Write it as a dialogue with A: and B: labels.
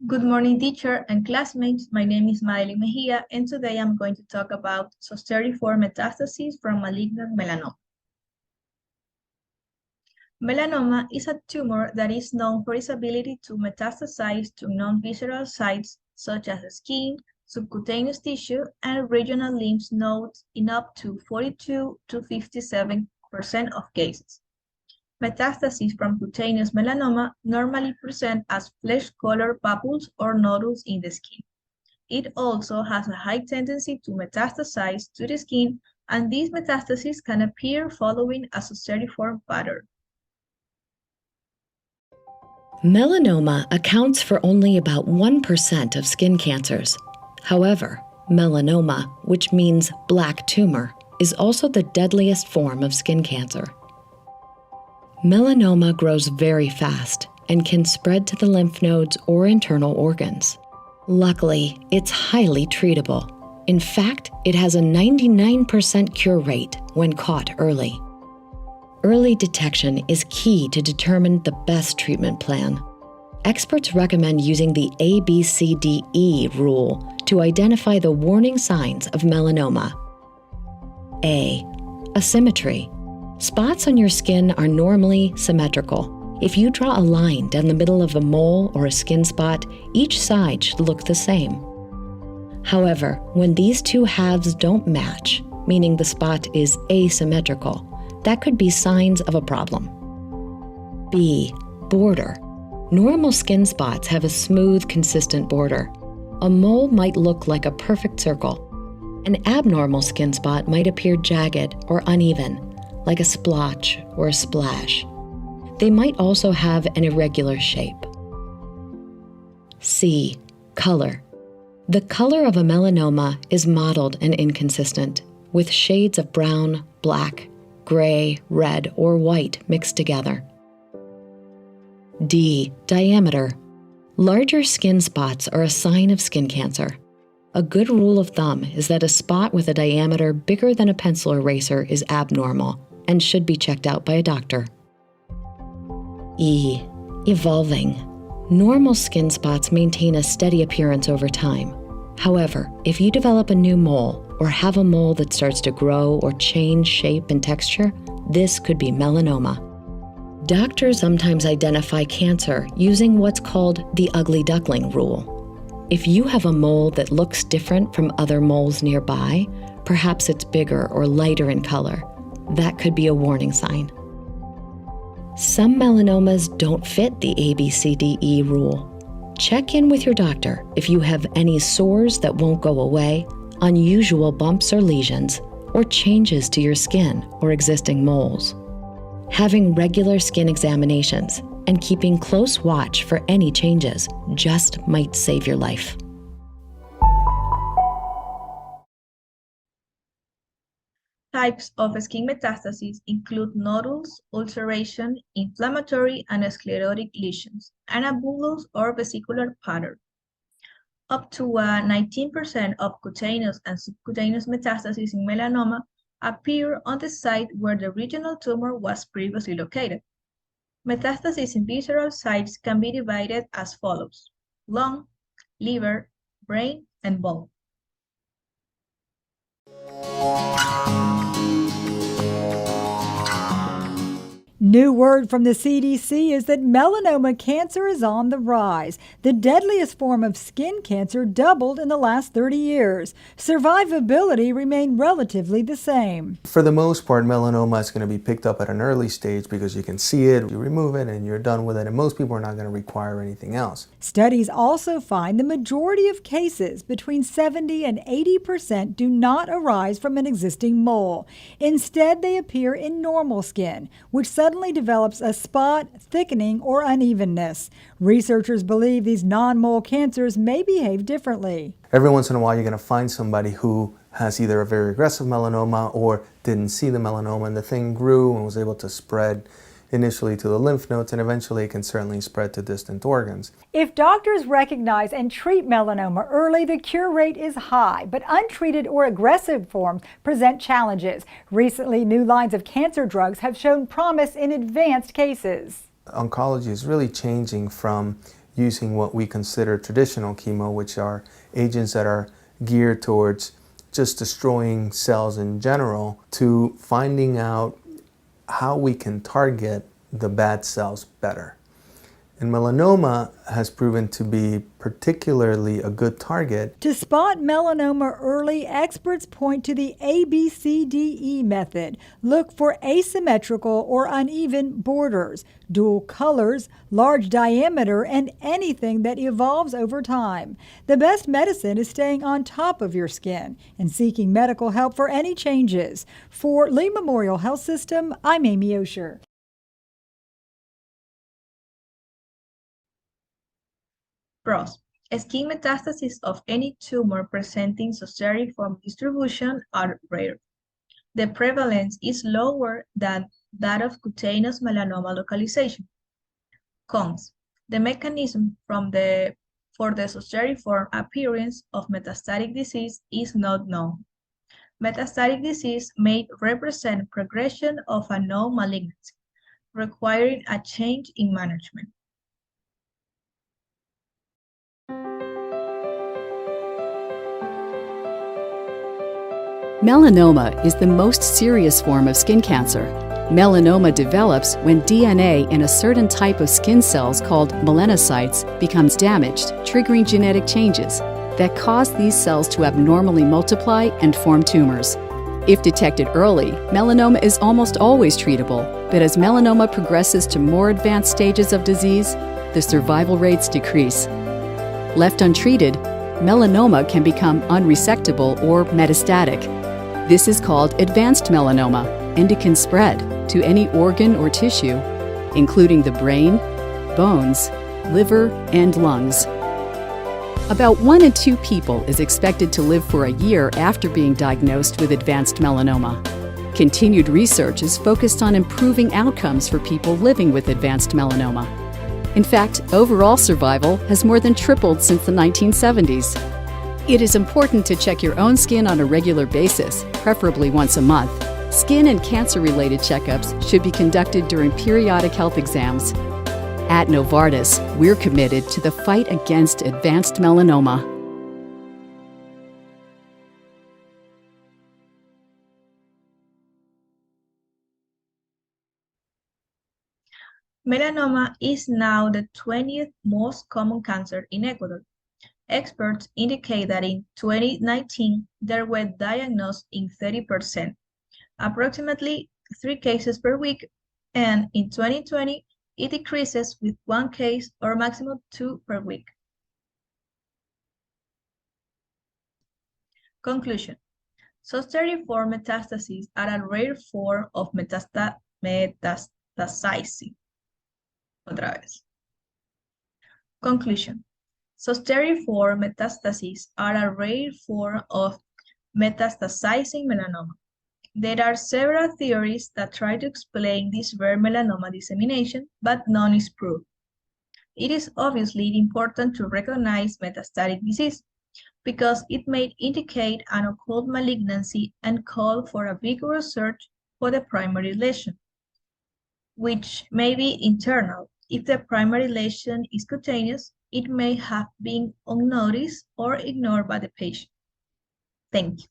A: Good morning, teacher and classmates. My name is Madeline Mejia, and today I'm going to talk about Zosteriform metastases from malignant melanoma. Melanoma is a tumor that is known for its ability to metastasize to non-visceral sites such as skin, subcutaneous tissue, and regional lymph nodes in up to 42 to 57% of cases. Metastases from cutaneous melanoma normally present as flesh-colored papules or nodules in the skin. It also has a high tendency to metastasize to the skin, and these metastases can appear following a Zosteriform pattern.
B: Melanoma accounts for only about 1% of skin cancers. However, melanoma, which means black tumor, is also the deadliest form of skin cancer. Melanoma grows very fast and can spread to the lymph nodes or internal organs. Luckily, it's highly treatable. In fact, it has a 99% cure rate when caught early. Early detection is key to determine the best treatment plan. Experts recommend using the ABCDE rule to identify the warning signs of melanoma. A. Asymmetry. Spots on your skin are normally symmetrical. If you draw a line down the middle of a mole or a skin spot, each side should look the same. However, when these two halves don't match, meaning the spot is asymmetrical, that could be signs of a problem. B. Border. Normal skin spots have a smooth, consistent border. A mole might look like a perfect circle. An abnormal skin spot might appear jagged or uneven, like a splotch or a splash. They might also have an irregular shape. C. Color. The color of a melanoma is mottled and inconsistent, with shades of brown, black, gray, red, or white mixed together. D. Diameter. Larger skin spots are a sign of skin cancer. A good rule of thumb is that a spot with a diameter bigger than a pencil eraser is abnormal and should be checked out by a doctor. E. Evolving. Normal skin spots maintain a steady appearance over time. However, if you develop a new mole or have a mole that starts to grow or change shape and texture, this could be melanoma. Doctors sometimes identify cancer using what's called the ugly duckling rule. If you have a mole that looks different from other moles nearby, perhaps it's bigger or lighter in color, that could be a warning sign. Some melanomas don't fit the ABCDE rule. Check in with your doctor if you have any sores that won't go away, unusual bumps or lesions, or changes to your skin or existing moles. Having regular skin examinations and keeping close watch for any changes just might save your life.
A: Types of skin metastases include nodules, ulceration, inflammatory and sclerotic lesions, and a bullous or vesicular pattern. Up to 19% of cutaneous and subcutaneous metastases in melanoma appear on the site where the original tumor was previously located. Metastases in visceral sites can be divided as follows: lung, liver, brain, and bone.
C: New word from the CDC is that melanoma cancer is on the rise. The deadliest form of skin cancer doubled in the last 30 years. Survivability remained relatively the same.
D: For the most part, melanoma is going to be picked up at an early stage because you can see it, you remove it, and you're done with it, and most people are not going to require anything else.
C: Studies also find the majority of cases, between 70 and 80%, do not arise from an existing mole. Instead, they appear in normal skin, which suddenly develops a spot, thickening, or unevenness. Researchers believe these non-mole cancers may behave differently.
D: Every once in a while, you're going to find somebody who has either a very aggressive melanoma or didn't see the melanoma, and the thing grew and was able to spread initially to the lymph nodes, and eventually it can certainly spread to distant organs.
C: If doctors recognize and treat melanoma early, the cure rate is high, but untreated or aggressive forms present challenges. Recently, new lines of cancer drugs have shown promise in advanced cases.
D: Oncology is really changing from using what we consider traditional chemo, which are agents that are geared towards just destroying cells in general, to finding out how we can target the bad cells better. And melanoma has proven to be particularly a good target.
C: To spot melanoma early, experts point to the ABCDE method. Look for asymmetrical or uneven borders, dual colors, large diameter, and anything that evolves over time. The best medicine is staying on top of your skin and seeking medical help for any changes. For Lee Memorial Health System, I'm Amy Osher.
A: Pros. Skin metastases of any tumor presenting Zosteriform distribution are rare. The prevalence is lower than that of cutaneous melanoma localization. Cons. The mechanism for the Zosteriform appearance of metastatic disease is not known. Metastatic disease may represent progression of a known malignancy, requiring a change in management.
E: Melanoma is the most serious form of skin cancer. Melanoma develops when DNA in a certain type of skin cells called melanocytes becomes damaged, triggering genetic changes that cause these cells to abnormally multiply and form tumors. If detected early, melanoma is almost always treatable, but as melanoma progresses to more advanced stages of disease, the survival rates decrease. Left untreated, melanoma can become unresectable or metastatic. This is called advanced melanoma, and it can spread to any organ or tissue, including the brain, bones, liver, and lungs. About 1 in 2 people is expected to live for a year after being diagnosed with advanced melanoma. Continued research is focused on improving outcomes for people living with advanced melanoma. In fact, overall survival has more than tripled since the 1970s. It is important to check your own skin on a regular basis, preferably once a month. Skin and cancer-related checkups should be conducted during periodic health exams. At Novartis, we're committed to the fight against advanced melanoma.
A: Melanoma is now the 20th most common cancer in Ecuador. Experts indicate that in 2019, there were diagnosed in 30%, approximately 3 cases per week, and in 2020, it decreases with 1 case or maximum 2 per week. Conclusion. Zosteriform metastases are a rare form of metastasizing. Otra vez. Conclusion. Zosteriform metastases are a rare form of metastasizing melanoma. There are several theories that try to explain this rare melanoma dissemination, but none is proved. It is obviously important to recognize metastatic disease because it may indicate an occult malignancy and call for a vigorous search for the primary lesion, which may be internal. If the primary lesion is cutaneous, it may have been unnoticed or ignored by the patient. Thank you.